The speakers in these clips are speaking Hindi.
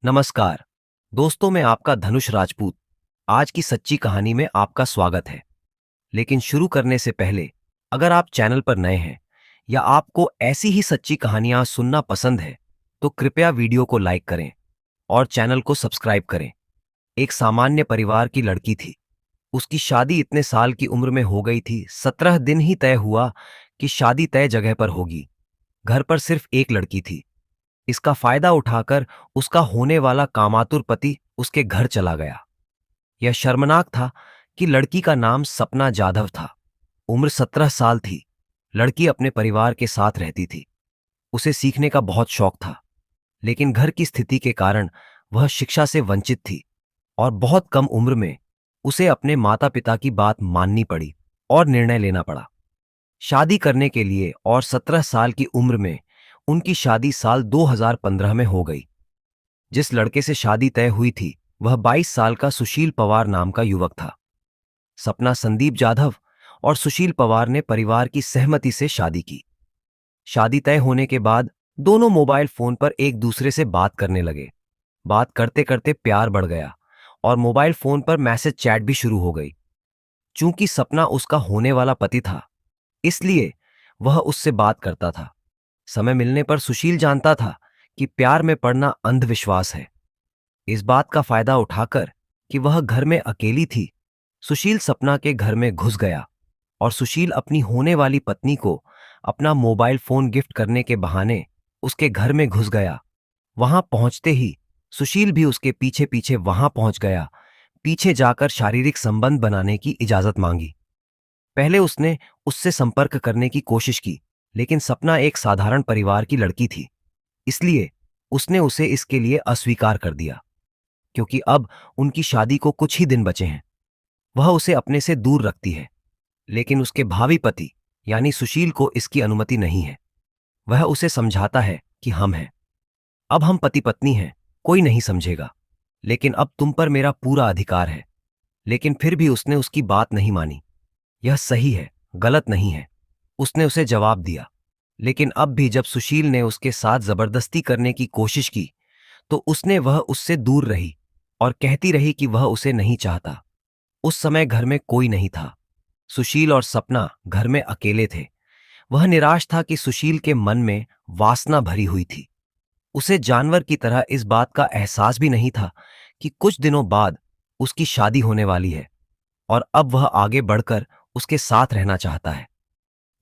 नमस्कार दोस्तों, मैं आपका धनुष राजपूत आज की सच्ची कहानी में आपका स्वागत है। लेकिन शुरू करने से पहले, अगर आप चैनल पर नए हैं या आपको ऐसी ही सच्ची कहानियां सुनना पसंद है तो कृपया वीडियो को लाइक करें और चैनल को सब्सक्राइब करें। एक सामान्य परिवार की लड़की थी। उसकी शादी इतने साल की उम्र में हो गई थी। 17 दिन ही तय हुआ कि शादी तय जगह पर होगी। घर पर सिर्फ एक लड़की थी। इसका फायदा उठाकर उसका होने वाला कामातुर पति उसके घर चला गया। यह शर्मनाक था कि लड़की का नाम सपना जाधव था। उम्र 17 साल थी। लड़की अपने परिवार के साथ रहती थी। उसे सीखने का बहुत शौक था, लेकिन घर की स्थिति के कारण वह शिक्षा से वंचित थी और बहुत कम उम्र में उसे अपने माता पिता की बात माननी पड़ी और निर्णय लेना पड़ा शादी करने के लिए। और 17 साल की उम्र में उनकी शादी साल 2015 में हो गई। जिस लड़के से शादी तय हुई थी वह 22 साल का सुशील पवार नाम का युवक था। सपना संदीप जाधव और सुशील पवार ने परिवार की सहमति से शादी की। शादी तय होने के बाद दोनों मोबाइल फोन पर एक दूसरे से बात करने लगे। बात करते करते प्यार बढ़ गया और मोबाइल फोन पर मैसेज चैट भी शुरू हो गई। चूंकि सपना उसका होने वाला पति था, इसलिए वह उससे बात करता था। समय मिलने पर सुशील जानता था कि प्यार में पड़ना अंधविश्वास है। इस बात का फायदा उठाकर कि वह घर में अकेली थी, सुशील सपना के घर में घुस गया और सुशील अपनी होने वाली पत्नी को अपना मोबाइल फोन गिफ्ट करने के बहाने उसके घर में घुस गया। वहां पहुंचते ही सुशील भी उसके पीछे पीछे वहां पहुंच गया। पीछे जाकर शारीरिक संबंध बनाने की इजाजत मांगी। पहले उसने उससे संपर्क करने की कोशिश की, लेकिन सपना एक साधारण परिवार की लड़की थी, इसलिए उसने उसे इसके लिए अस्वीकार कर दिया। क्योंकि अब उनकी शादी को कुछ ही दिन बचे हैं, वह उसे अपने से दूर रखती है। लेकिन उसके भावी पति यानी सुशील को इसकी अनुमति नहीं है। वह उसे समझाता है कि हम हैं, अब हम पति पत्नी हैं, कोई नहीं समझेगा, लेकिन अब तुम पर मेरा पूरा अधिकार है। लेकिन फिर भी उसने उसकी बात नहीं मानी। यह सही है, गलत नहीं है, उसने उसे जवाब दिया। लेकिन अब भी जब सुशील ने उसके साथ जबरदस्ती करने की कोशिश की तो वह उससे दूर रही और कहती रही कि वह उसे नहीं चाहता। उस समय घर में कोई नहीं था। सुशील और सपना घर में अकेले थे। वह निराश था कि सुशील के मन में वासना भरी हुई थी। उसे जानवर की तरह इस बात का एहसास भी नहीं था कि कुछ दिनों बाद उसकी शादी होने वाली है और अब वह आगे बढ़कर उसके साथ रहना चाहता है।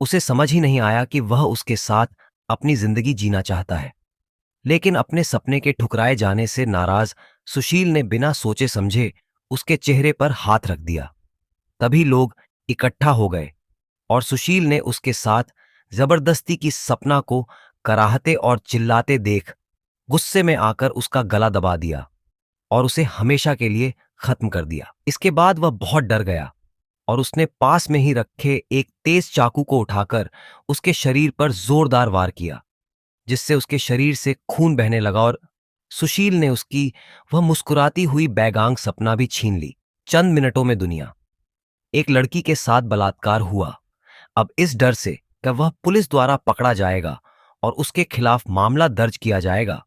उसे समझ ही नहीं आया कि वह उसके साथ अपनी जिंदगी जीना चाहता है। लेकिन अपने सपने के ठुकराए जाने से नाराज सुशील ने बिना सोचे समझे उसके चेहरे पर हाथ रख दिया। तभी लोग इकट्ठा हो गए और सुशील ने उसके साथ जबरदस्ती की सपना को कराहते और चिल्लाते देख गुस्से में आकर उसका गला दबा दिया और उसे हमेशा के लिए खत्म कर दिया। इसके बाद वह बहुत डर गया और उसने पास में ही रखे एक तेज चाकू को उठाकर उसके शरीर पर जोरदार वार किया, जिससे उसके शरीर से खून बहने लगा और सुशील ने उसकी वह मुस्कुराती हुई बैगांग सपना भी छीन ली। चंद मिनटों में दुनिया। एक लड़की के साथ बलात्कार हुआ। अब इस डर से कि वह पुलिस द्वारा पकड़ा जाएगा और उसके खिलाफ मामला दर्ज किया जाएगा,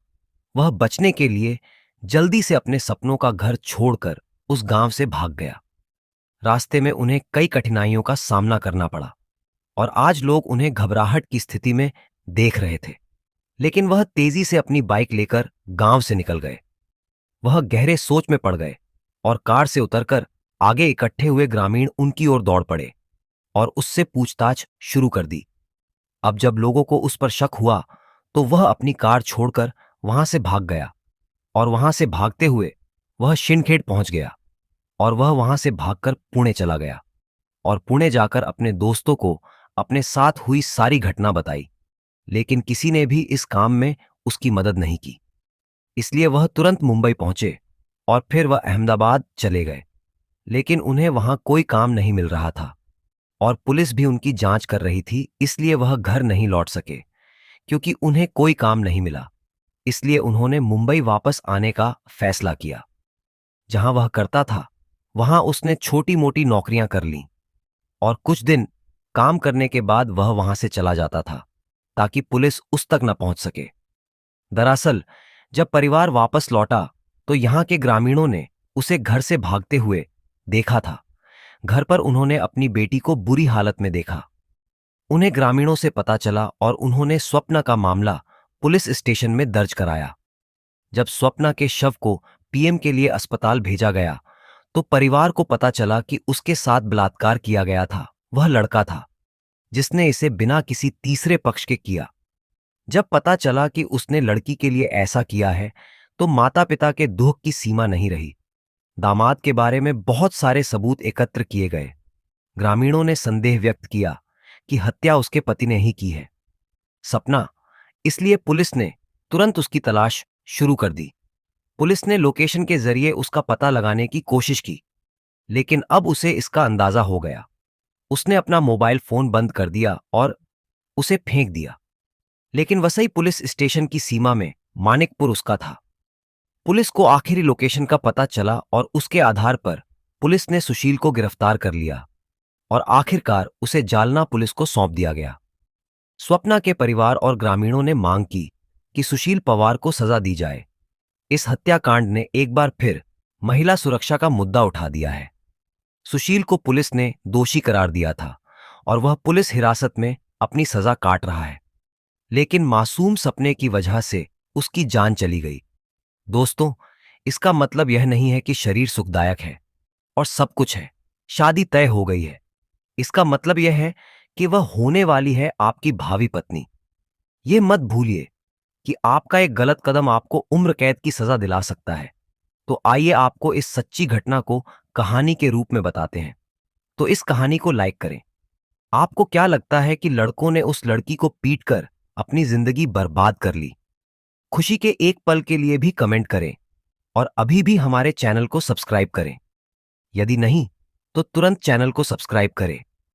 वह बचने के लिए जल्दी से अपने सपनों का घर छोड़कर उस गांव से भाग गया। रास्ते में उन्हें कई कठिनाइयों का सामना करना पड़ा और आज लोग उन्हें घबराहट की स्थिति में देख रहे थे। लेकिन वह तेजी से अपनी बाइक लेकर गांव से निकल गए। वह गहरे सोच में पड़ गए और कार से उतरकर आगे इकट्ठे हुए ग्रामीण उनकी ओर दौड़ पड़े और उससे पूछताछ शुरू कर दी। अब जब लोगों को उस पर शक हुआ तो वह अपनी कार छोड़कर वहां से भाग गया और वहां से भागते हुए वह शिंदखेड़ा पहुंच गया और वह वहां से भागकर पुणे चला गया और पुणे जाकर अपने दोस्तों को अपने साथ हुई सारी घटना बताई। लेकिन किसी ने भी इस काम में उसकी मदद नहीं की। इसलिए वह तुरंत मुंबई पहुंचे और फिर वह अहमदाबाद चले गए। लेकिन उन्हें वहां कोई काम नहीं मिल रहा था और पुलिस भी उनकी जांच कर रही थी, इसलिए वह घर नहीं लौट सके। क्योंकि उन्हें कोई काम नहीं मिला, इसलिए उन्होंने मुंबई वापस आने का फैसला किया। जहां वह करता था वहां उसने छोटी मोटी नौकरियां कर लीं और कुछ दिन काम करने के बाद वह वहां से चला जाता था ताकि पुलिस उस तक न पहुंच सके। दरअसल जब परिवार वापस लौटा तो यहाँ के ग्रामीणों ने उसे घर से भागते हुए देखा था। घर पर उन्होंने अपनी बेटी को बुरी हालत में देखा। उन्हें ग्रामीणों से पता चला और उन्होंने स्वप्ना का मामला पुलिस स्टेशन में दर्ज कराया। जब स्वप्ना के शव को पीएम के लिए अस्पताल भेजा गया तो परिवार को पता चला कि उसके साथ बलात्कार किया गया था। वह लड़का था जिसने इसे बिना किसी तीसरे पक्ष के किया। जब पता चला कि उसने लड़की के लिए ऐसा किया है तो माता पिता के दुख की सीमा नहीं रही। दामाद के बारे में बहुत सारे सबूत एकत्र किए गए। ग्रामीणों ने संदेह व्यक्त किया कि हत्या उसके पति ने ही की है, सपना। इसलिए पुलिस ने तुरंत उसकी तलाश शुरू कर दी। पुलिस ने लोकेशन के जरिए उसका पता लगाने की कोशिश की, लेकिन अब उसे इसका अंदाजा हो गया। उसने अपना मोबाइल फोन बंद कर दिया और उसे फेंक दिया। लेकिन वसई पुलिस स्टेशन की सीमा में मानिकपुर उसका था। पुलिस को आखिरी लोकेशन का पता चला और उसके आधार पर पुलिस ने सुशील को गिरफ्तार कर लिया और आखिरकार उसे जालना पुलिस को सौंप दिया गया। स्वप्ना के परिवार और ग्रामीणों ने मांग की कि सुशील पवार को सजा दी जाए। इस हत्याकांड ने एक बार फिर महिला सुरक्षा का मुद्दा उठा दिया है। सुशील को पुलिस ने दोषी करार दिया था और वह पुलिस हिरासत में अपनी सजा काट रहा है, लेकिन मासूम सपने की वजह से उसकी जान चली गई। दोस्तों, इसका मतलब यह नहीं है कि शरीर सुखदायक है और सब कुछ है, शादी तय हो गई है। इसका मतलब यह है कि वह होने वाली है आपकी भावी पत्नी। यह मत भूलिए कि आपका एक गलत कदम आपको उम्र कैद की सजा दिला सकता है। तो आइए आपको इस सच्ची घटना को कहानी के रूप में बताते हैं। तो इस कहानी को लाइक करें। आपको क्या लगता है कि लड़कों ने उस लड़की को पीटकर अपनी जिंदगी बर्बाद कर ली? खुशी के एक पल के लिए भी कमेंट करें और अभी भी हमारे चैनल को सब्सक्राइब करें। यदि नहीं तो तुरंत चैनल को सब्सक्राइब करें